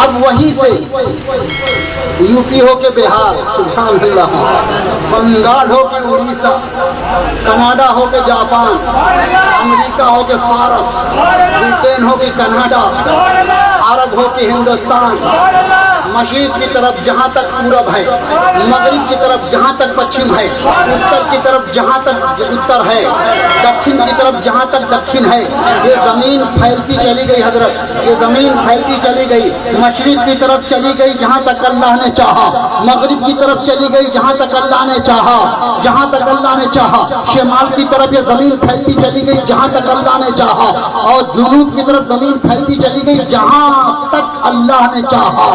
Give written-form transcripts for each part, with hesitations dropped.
اب وہیں سے یوپی ہو کے بہار، سبحان اللہ، بنگال ہو کے اڑیسہ، کینیڈا ہو کے جاپان، امریکہ ہو کے فارس، برطین ہو کے کینیڈا، عرب ہو کے ہندوستان، مشرق کی طرف جہاں تک پورب ہے، مغرب کی طرف جہاں تک پچھم ہے، اتر کی طرف جہاں تک اتر ہے، دکھن کی طرف جہاں تک دکھن ہے، یہ زمین پھیلتی چلی گئی حضرت، یہ زمین پھیلتی چلی گئی، مشرق کی طرف چلی گئی جہاں تک اللہ نے چاہا، مغرب کی طرف چلی گئی جہاں تک اللہ نے چاہا، جہاں تک اللہ نے چاہا، شمال کی طرف یہ زمین پھیلتی چلی گئی جہاں تک اللہ نے چاہا، اور جنوب کی طرف زمین پھیلتی چلی گئی جہاں تک اللہ نے چاہا۔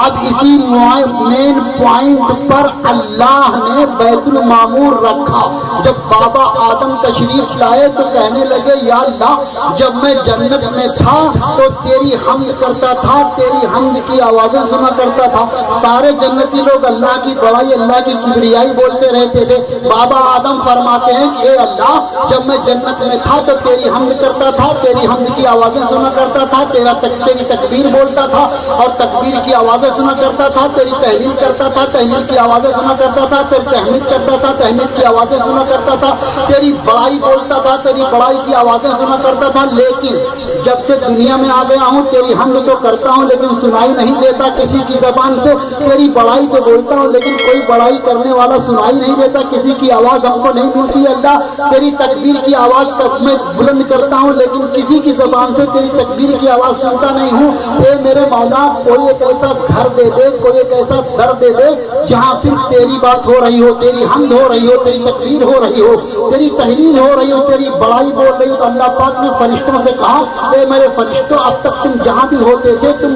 اب اسی مین پوائنٹ پر اللہ نے بیت المعمور رکھا۔ جب بابا آدم تشریف لائے تو کہنے لگے یا اللہ، جب میں جنت میں تھا تو تیری حمد کرتا تھا، تیری حمد کی آوازیں سنا کرتا تھا، سارے جنتی لوگ اللہ کی بڑائی، اللہ کی کبریائی بولتے رہتے تھے۔ بابا آدم فرماتے ہیں کہ اے اللہ، جب میں جنت میں تھا تو تیری حمد کرتا تھا، تیری حمد کی آوازیں سنا کرتا تھا، تیری تکبیر بولتا تھا اور تکبیر کی آوازیں سنا کرتا تھا، تیری تحلیل کرتا تھا، تحلیل کی آوازیں سنا کرتا تھا، تیری تحمید کرتا تھا، تحمید کی آوازیں سنا کرتا تھا، تیری بڑائی بولتا تھا، تیری بڑائی کی آوازیں سنا کرتا تھا۔ لیکن جب سے دنیا میں آ گیا ہوں تیری حمد تو کرتا ہوں لیکن سنائی نہیں دیتا کسی کی زبان سے، تیری بڑائی تو بولتا ہوں لیکن کوئی بڑائی کرنے والا سنائی نہیں دیتا، کسی کی آواز ہم کو نہیں ملتی۔ اللہ تیری تکبیر کی آواز میں بلند کرتا ہوں لیکن کسی کی زبان سے تیری تکبیر کی آواز سنتا نہیں ہوں۔ اے میرے مولا، کوئی ایک ایسا گھر دے دے، کوئی ایک ایسا در دے دے جہاں صرف تیری بات ہو رہی ہو، تیری حمد ہو رہی ہو، تیری تکبیر ہو رہی ہو، تیری تحلیل ہو رہی ہو، تیری بڑائی بول رہی ہو۔ تو اللہ پاک نے فرشتوں سے کہا اے میرے فرشتوں، اب تک تم جہاں بھی ہوتے تھے، تم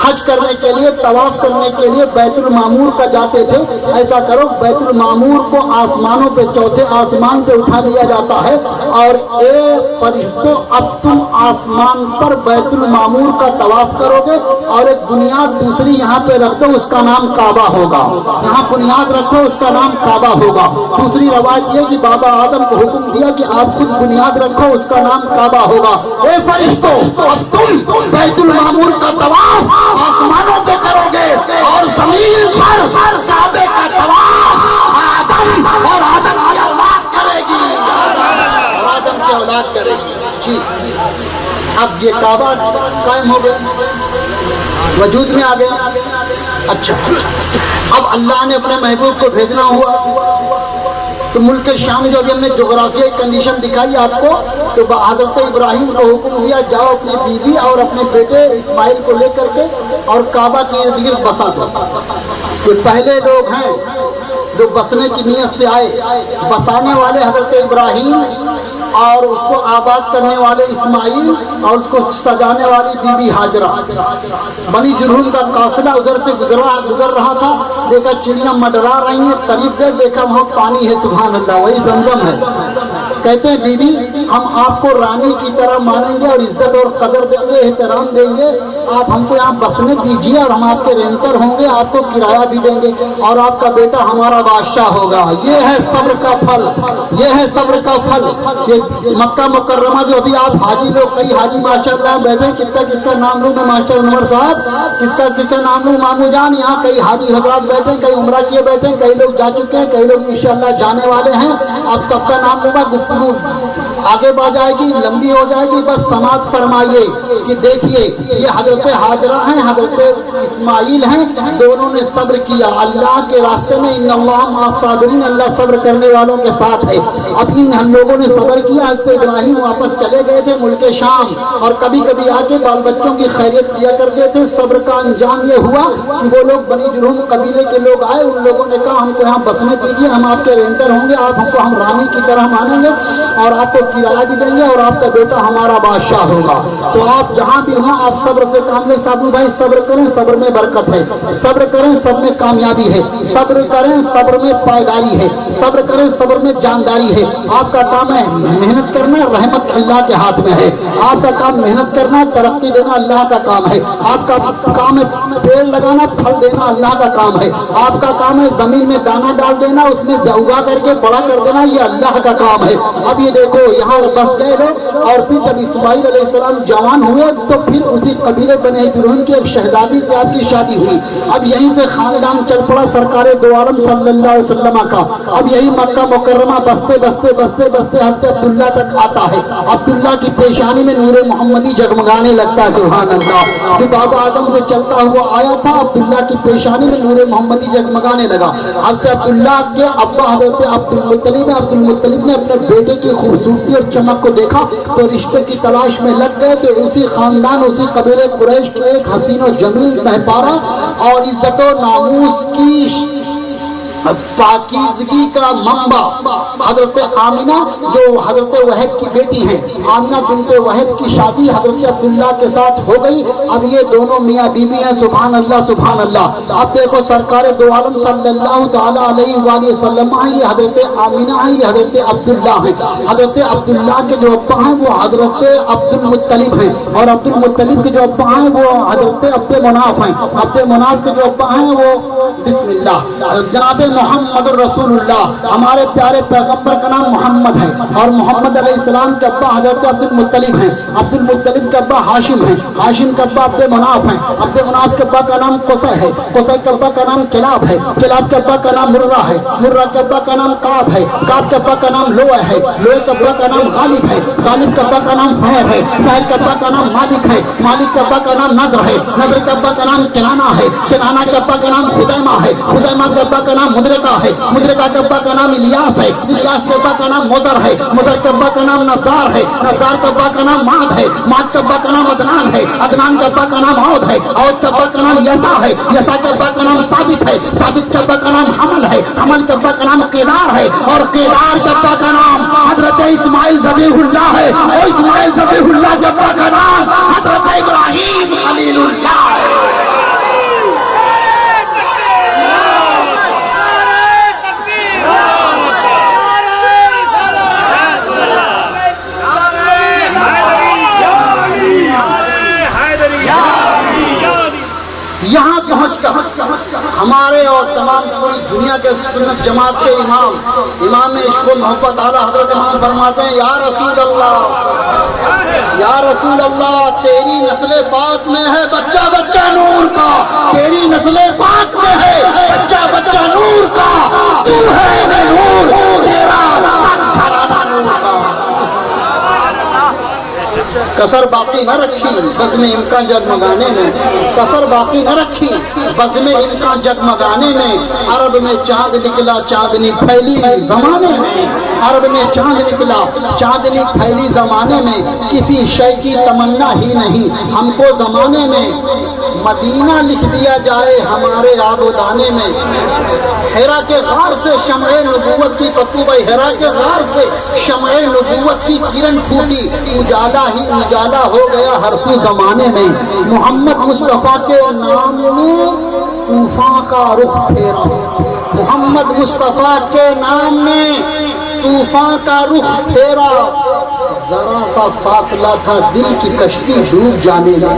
حج کرنے کے لیے، طواف کرنے کے لیے بیت المعمور کا جاتے تھے، ایسا کرو بیت المعمور کو آسمانوں پہ، چوتھے آسمان پہ اٹھا لیا جاتا ہے، اور اے فرشتوں اب تم آسمان پر بیت المعمور کا طواف کرو گے، اور ایک بنیاد دوسری یہاں پہ رکھ دو، اس کا نام کعبہ ہوگا۔ یہاں بنیاد رکھو، اس کا نام کعبہ ہوگا۔ دوسری روایت یہ کہ بابا آدم کو حکم دیا کہ آپ خود بنیاد رکھو، اس کا نام کعبہ ہوگا۔ اے فرشتوں، اب تم بیت المعمور کا طواف آسمانوں پہ کرو گے، اور زمین پر کعبے کا طواف آدم اور آدم کی اولاد کرے گی، اور آدم کی اولاد کرے گی۔ جی اب یہ کعبہ قائم ہو گیا، وجود میں آ گیا۔ اچھا، اب اللہ نے اپنے محبوب کو بھیجنا ہوا تو ملک شام جو ابھی ہم نے جغرافیائی کنڈیشن دکھائی آپ کو، تو حضرت ابراہیم کو حکم دیا جاؤ اپنی بیوی اور اپنے بیٹے اسماعیل کو لے کر کے اور کعبہ کے ارد گرد بسا دو۔ یہ پہلے لوگ ہیں جو بسنے کی نیت سے آئے، بسانے والے حضرت ابراہیم اور اس کو آباد کرنے والے اسماعیل اور اس کو سجانے والی بی بی ہاجرہ۔ بنی جرہم کا قافلہ ادھر سے گزر رہا تھا، دیکھا چڑیاں منڈرا رہی ہیں، قریب گئے دیکھا وہاں پانی ہے، سبحان اللہ، وہی زمزم ہے۔ کہتے ہیں بی بی ہم آپ کو رانی کی طرح مانیں گے اور عزت اور قدر دیں گے، احترام دیں گے، آپ ہم کو یہاں بسنے دیجیے اور ہم آپ کے رینٹر ہوں گے، آپ کو کرایہ بھی دیں گے، اور آپ کا بیٹا ہمارا بادشاہ ہوگا۔ یہ ہے صبر کا پھل، یہ ہے صبر کا پھل۔ یہ مکہ مکرمہ جو ابھی آپ حاجی لوگ، کئی حاجی ماشاءاللہ بیٹھے، کس کا نام لوں میں ماسٹر انور صاحب، کس کا نام لوں مامو جان، یہاں کئی حاجی حضرات بیٹھے، کئی عمرہ کیے بیٹھے، کئی لوگ جا چکے ہیں، کئی لوگ انشاءاللہ جانے والے ہیں۔ اب سب کا نام لوں میں، گفتگو آگے بڑھ جائے گی، لمبی ہو جائے گی، بس سماعت فرمائیے کہ دیکھیے یہ حضرت ہاجرہ ہیں، حضرت اسماعیل ہیں، دونوں نے صبر کیا اللہ کے راستے میں۔ ان اللہ مع الصابرین، اللہ صبر کرنے والوں کے ساتھ ہے۔ اب ان لوگوں نے صبر کیا، حضرت ابراہیم واپس چلے گئے تھے ملک شام، اور کبھی کبھی آ کے بال بچوں کی خیریت کیا کرتے تھے۔ صبر کا انجام یہ ہوا کہ وہ لوگ بنی جرہم قبیلے کے لوگ آئے، ان لوگوں نے کہا ہم کو یہاں بسنے دیجیے، ہم آپ کے رینٹر ہوں گے، آپ ہم کو ہم رانی کی طرح مانیں گے، اور آپ کو کرایہ بھی دیں گے، اور آپ کا بیٹا ہمارا بادشاہ ہوگا۔ تو آپ جہاں بھی ہوں آپ صبر سے کام لیں۔ سابو بھائی صبر کریں، صبر میں برکت ہے، صبر کریں، صبر میں کامیابی ہے، صبر کریں، صبر میں پائیداری ہے، صبر کریں، صبر میں جانداری ہے۔ آپ کا کام ہے محنت کرنا، رحمت اللہ کے ہاتھ میں ہے۔ آپ کا کام محنت کرنا، ترقی دینا اللہ کا کام ہے۔ آپ کا کام ہے پیڑ لگانا، پھل دینا اللہ کا کام ہے۔ آپ کا کام ہے زمین میں دانا ڈال دینا، اس میں اگا کر کے بڑا کر دینا، یہ اللہ کا کام ہے۔ اب یہ دیکھو یہ یہاں بس گئے لوگ، اور پھر جب اسماعیل علیہ السلام جوان ہوئے تو پھر اسی قبیلے بنے ابراہیم کی ایک شہزادی سے آپ کی شادی ہوئی۔ اب یہیں سے خاندان چل پڑا سرکار دو عالم صلی اللہ علیہ وسلم کا۔ اب یہی مکہ مکرمہ بستے بستے بستے بستے حضرت عبداللہ تک آتا ہے۔ عبداللہ کی پیشانی میں نور محمدی جگمگانے لگتا ہے، سبحان اللہ۔ جو بابا آدم سے چلتا ہوا آیا تھا، عبداللہ کی پیشانی میں نور محمدی جگمگانے لگا۔ حضرت عبداللہ کے ابا حضرت عبدالمطلب نے اپنے بیٹے کی خوبصورتی اور چمک کو دیکھا تو رشتے کی تلاش میں لگ گئے کہ اسی خاندان اسی قبیلے قریش کے ایک حسین و جمیل مہپارہ اور عزت و ناموس کی پاکیزگی کا منبع حضرت آمینہ جو حضرت وہب کی بیٹی ہیں، آمینہ بنت وہب کی شادی حضرت عبداللہ کے ساتھ ہو گئی۔ اب یہ دونوں میاں بیوی ہیں، سبحان اللہ سبحان اللہ۔ اب دیکھو سرکار دو عالم صلی اللہ تعالیٰ علیہ وآلہ وسلم ہیں، یہ حضرت آمینہ ہیں، یہ حضرت عبداللہ ہیں۔ حضرت عبداللہ کے جو ابا ہیں وہ حضرت عبدالمطلب ہیں، اور عبدالمطلب کے جو ابا ہیں وہ حضرت عبد مناف ہیں۔ عبد مناف کے جو ابا ہیں وہ بسم اللہ جناب محمد رسول اللہ، ہمارے پیارے پیغمبر کا نام محمد ہے، اور محمد علیہ السلام کے ابا حضرت عبدالمطلب ہیں، عبدالمطلب کے ابا ہاشم ہیں، ہاشم کے ابا عبد مناف ہیں، عبد مناف کے ابا کا نام قصی ہے، قصی کے ابا کا نام کلاب ہے، کلاب کے ابا کا نام مرہ ہے، مرہ کے ابا کا نام کعب ہے، کعب کے ابا کا نام لوح ہے، لوح کے ابا کا نام غالب ہے، غالب کے ابا کا نام فہر ہے، فہر کے ابا کا نام مالک ہے، مالک کے ابا کا نام نضر ہے، نضر کے ابا کا نام کنانہ ہے، کنانہ کے ابا کا نام خزیمہ ہے، خزیمہ کے ابا کا نام مدرکہ ہے، مدرکہ کے ابا کا نام الیاس ہے، الیاس کے ابا کا نام مضر ہے، مضر کے ابا کا نام نصار ہے، نصار کے ابا کا نام ماد ہے، ماد کے ابا کا نام عدنان ہے، عدنان کے ابا کا نام عود ہے، عود کے ابا کا نام یسع ہے، یسع کے ابا کا نام ثابت ہے، ثابت کے ابا کا نام حمل ہے، حمل کے ابا کا نام قیدار ہے، اور قیدار کے ابا کا نام حضرت اسماعیل ذبیح اللہ ہے، اور اسماعیل ذبیح اللہ کے ابا کا نام حضرت ابراہیم خلیل اللہ ہے۔ یہاں پہنچ کر ہمارے اور تمام پوری دنیا کے سنت جماعت کے امام عشق و محبت اعلیٰ حضرت امام فرماتے ہیں، یا رسول اللہ، یا رسول اللہ، تیری نسل پاک میں ہے بچہ بچہ نور کا، تیری نسل پاک میں ہے بچہ بچہ نور کا، تو ہے نور، تیرا گھرانہ نور کا۔ کسر باقی نہ رکھی بزم امکان جگمگانے میں، کسر باقی نہ رکھی بزم امکان جگمگانے میں، عرب میں چاند نکلا چاندنی پھیلی زمانے میں، عرب میں چاند نکلا چاندنی پھیلی زمانے میں، کسی شے کی تمنا ہی نہیں ہم کو زمانے میں، مدینہ لکھ دیا جائے ہمارے آب و دانے میں، حرا کے غار سے شمع نبوت کی پتو بھائی، حرا کے غار سے شمع نبوت کی کرن پھوٹی، اجالا ہی اجالا ہو گیا ہر سو زمانے میں، محمد مصطفیٰ کے نام نے طوفان کا رخ پھیرا، محمد مصطفیٰ کے نام نے طوفان کا رخ پھیرا، ذرا سا فاصلہ تھا دل کی کشتی ڈوب جانے میں،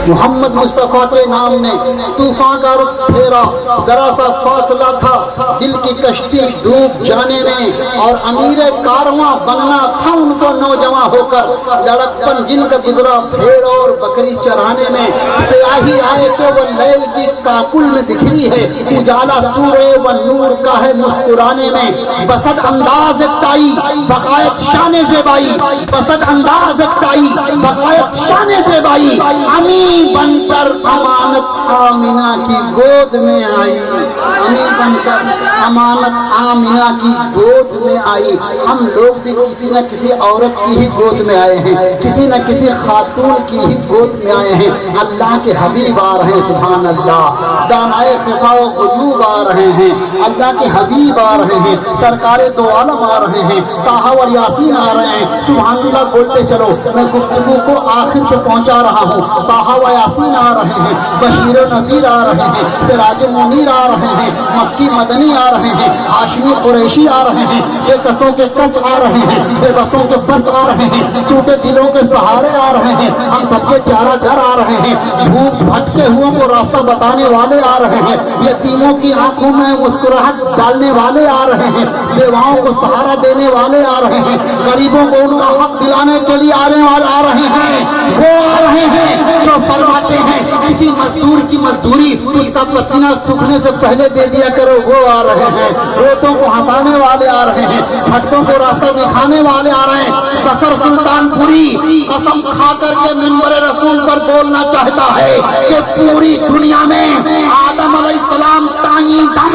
محمد مصطفیٰ کے نام نے طوفان کا رخ پھیرا، ذرا سا فاصلہ تھا دل کی کشتی ڈوب جانے میں، اور امیر کارواں بننا تھا ان کو نوجوان ہو کر، لڑکپن جن کا گزرا بھیڑ اور بکری چرانے میں، سیاہی آئے کہ وہ لیل کی کاکل میں بکھری ہے، اجالا سورے و نور کا ہے مسکرانے میں، بسط انداز تائی بقایت شان زیبائی، بسط انداز تائی بقایت شان زیبائی، امی بن کر امانت آمینہ کی گود میں آئی، امی بن کر امانت آمینہ کی گود میں آئی۔ ہم لوگ بھی کسی نہ کسی عورت کی ہی گود میں آئے ہیں، کسی نہ کسی خاتون کی ہی گود میں آئے ہیں، اللہ کے حبیب آ رہے ہیں، سبحان اللہ، دانائے خفا و غیوب آ رہے ہیں، اللہ کے حبیب آ رہے ہیں، سرکار دو عالم آ رہے ہیں، طٰہٰ اور یاسین آ رہے ہیں، سبحان اللہ بولتے چلو، میں گفتگو کو آخر پہ پہنچا رہا ہوں، طٰہٰ و یاسین آ رہے ہیں، بشیر بشیر و نذیر آ رہے ہیں، سراج منیر آ رہے ہیں، مکی مدنی آ رہے ہیں، ہاشمی قریشی آ رہے ہیں، بے کسوں کے کس آ رہے ہیں، بے بسوں کے بس آ رہے ہیں، ٹوٹے دلوں کے سہارے آ رہے ہیں، ہم سب کے چارہ گھر آ رہے ہیں، بھوک بھٹکے ہوئوں کو راستہ بتانے والے آ رہے ہیں، یتیموں کی آنکھوں میں مسکراہٹ ڈالنے والے آ رہے ہیں، بیواؤں کو سہارا دینے والے آ رہے ہیں، غریبوں کو ان کا حق دلانے کے لیے آنے والے آ رہے ہیں، وہ آ رہے ہیں جو فرماتے ہیں کسی مزدور کی مزدوری اس کا پسینہ سوکھنے سے پہلے دے دیا کرو، وہ آ رہے ہیں، روتوں کو ہنسانے والے آ رہے ہیں، بھٹکوں کو راستہ دکھانے والے آ رہے ہیں۔ ظفر سلطان پوری قسم کھا کر کے منبر رسول پر بولنا چاہتا ہے کہ پوری دنیا میں آدم علیہ السلام تائیں دم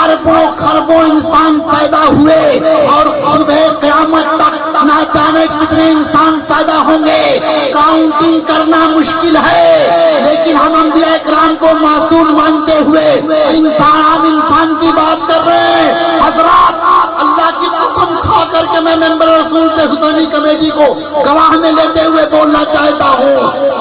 اربوں خربوں انسان پیدا ہوئے اور صبح قیامت تک نہ جانے کتنے انسان پیدا ہوں گے، کاؤنٹنگ کرنا مشکل ہے، لیکن ہم انبیاء کرام کو معصوم مانتے ہوئے انسان کی بات کر رہے ہیں۔ حضرات اللہ کی قسم کھا کر کے میں منبر رسول سے حسینی کمیٹی کو گواہ میں لیتے ہوئے بولنا چاہتا ہوں،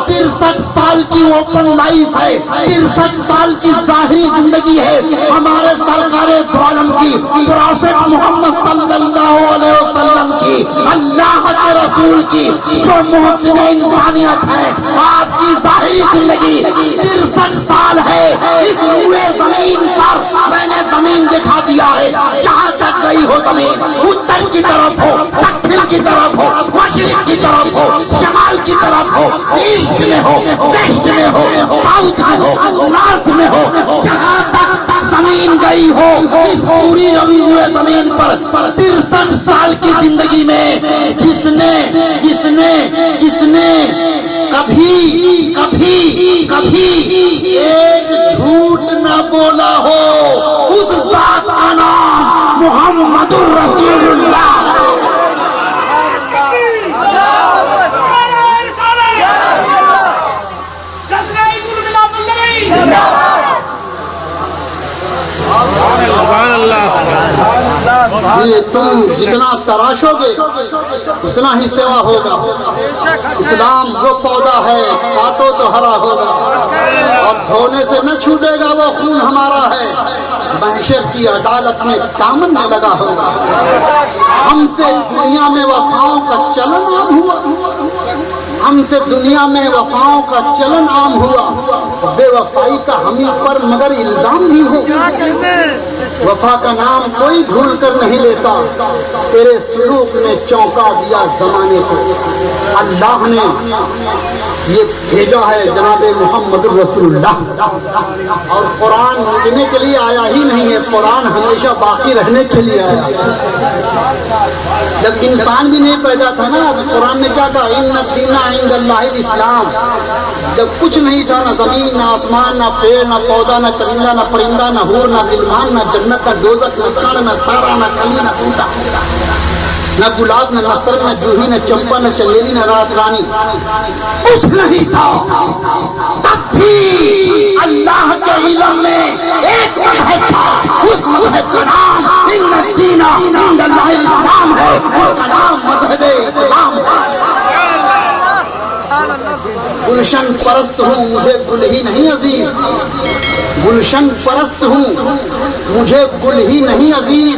63 سال کی اوپن لائف ہے، 63 سال کی ظاہری زندگی ہے ہمارے سرکار دو عالم کی، پروفیٹ محمد صلی اللہ علیہ وسلم کی، اللہ کے رسول کی جو محسن انسانیت ہے، آپ کی ظاہری زندگی 63 سال ہے۔ اس روئے زمین پر میں نے زمین دکھا دیا ہے، جہاں تک گئی ہو زمین، اتر کی طرف ہو، دکھن کی طرف ہو، مشرق کی طرف ہو، شمال کی طرف ہو، ایسٹ میں ہو، ویسٹ میں ہو، ساؤتھ میں ہو، نارتھ میں ہو، جہاں تک زمین گئی ہو، اس پوری روئے زمین پر 63 سال کی زندگی میں جس نے کبھی ایک جھوٹ نہ بولا ہو، اس ذات کا نام محمد الرسول اللہ۔ یہ تم جتنا تراشو گے اتنا ہی سوا ہوگا۔ اسلام وہ پودا ہے کاٹو تو ہرا ہوگا، اور دھونے سے نہ چھوٹے گا وہ خون ہمارا ہے، محشر کی عدالت میں دامن نہ لگا ہوگا۔ ہم سے دنیا میں وفاؤں کا چلن عام ہوا، ہم سے دنیا میں وفاؤں کا چلن عام ہوا، بے وفائی کا ہم پر مگر الزام بھی ہے۔ وفا کا نام کوئی بھول کر نہیں لیتا، تیرے سلوک نے چونکا دیا زمانے کو۔ اللہ نے یہ بھیجا ہے جناب محمد رسول اللہ، اور قرآن مٹنے کے لیے آیا ہی نہیں ہے، قرآن ہمیشہ باقی رہنے کے لیے آیا۔ جب انسان بھی نہیں پیدا تھا نا، قرآن نے کیا کہا، ان الدین عند اللہ الاسلام۔ جب کچھ نہیں تھا، نہ زمین نہ آسمان نہ پیڑ نہ پودا نہ چرندہ نہ پرندہ نہ حور نہ غلمان نہ جنت نہ دوزخ نہ کڑ نہ تارا نہ کلی نہ کوٹا، نہ گلاب نہ نستر نہ جوہی نہ چمپا نہ چمیلی نہ رات رانی، کچھ نہیں تھا، تب بھی اللہ کے علم میں ایک مذہب تھا، اس مذہب کا نام ان الدین عند اللہ الاسلام ہے، اس کا نام مذہب اسلام ہے۔ گلشن پرست ہوں مجھے گل ہی نہیں عزیز، گلشن پرست ہوں مجھے گل ہی نہیں عزیز،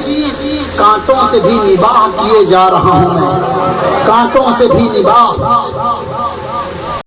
کانٹوں سے بھی نباہ کیے جا رہا ہوں میں، کانٹوں سے بھی نباہ۔